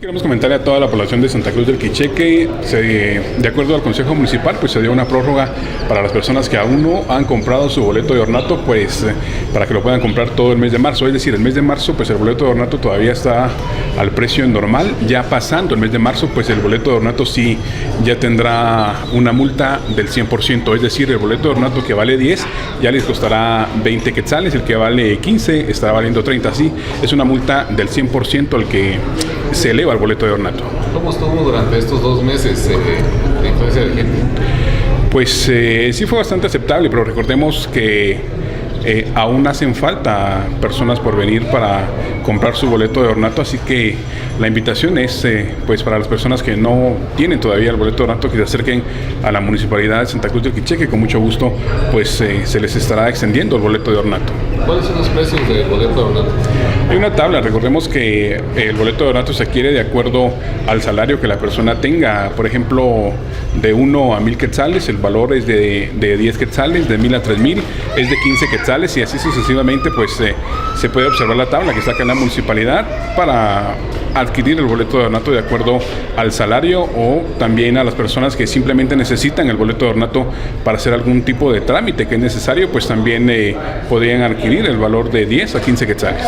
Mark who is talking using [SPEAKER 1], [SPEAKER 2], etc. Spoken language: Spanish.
[SPEAKER 1] Queremos comentarle a toda la población de Santa Cruz del Quicheque, de acuerdo al Consejo Municipal, pues se dio una prórroga para las personas que aún no han comprado su boleto de ornato, pues para que lo puedan comprar todo el mes de marzo. Es decir, el mes de marzo, pues el boleto de ornato todavía está al precio normal. Ya pasando el mes de marzo, pues el boleto de ornato sí ya tendrá una multa del 100%. Es decir, el boleto de ornato que vale 10 ya les costará 20 quetzales, el que vale 15 estará valiendo 30. Así es una multa del 100% al que se eleva el boleto de ornato.
[SPEAKER 2] ¿Cómo estuvo durante estos 2 meses de influencia de gente?
[SPEAKER 1] Pues sí fue bastante aceptable, pero recordemos que aún hacen falta personas por venir para comprar su boleto de ornato, así que la invitación es pues para las personas que no tienen todavía el boleto de ornato, que se acerquen a la Municipalidad de Santa Cruz del Quicheque, con mucho gusto pues se les estará extendiendo el boleto de ornato.
[SPEAKER 2] ¿Cuáles son los precios del boleto de ornato?
[SPEAKER 1] Hay una tabla, recordemos que el boleto de ornato se adquiere de acuerdo al salario que la persona tenga. Por ejemplo, de 1 a 1000 quetzales, el valor es de 10 quetzales, de 1000 a 3000 es de 15 quetzales, y así sucesivamente. Pues se puede observar la tabla que está acá en la municipalidad para adquirir el boleto de ornato de acuerdo al salario, o también a las personas que simplemente necesitan el boleto de ornato para hacer algún tipo de trámite que es necesario, pues también podrían adquirir el valor de 10 a 15 quetzales.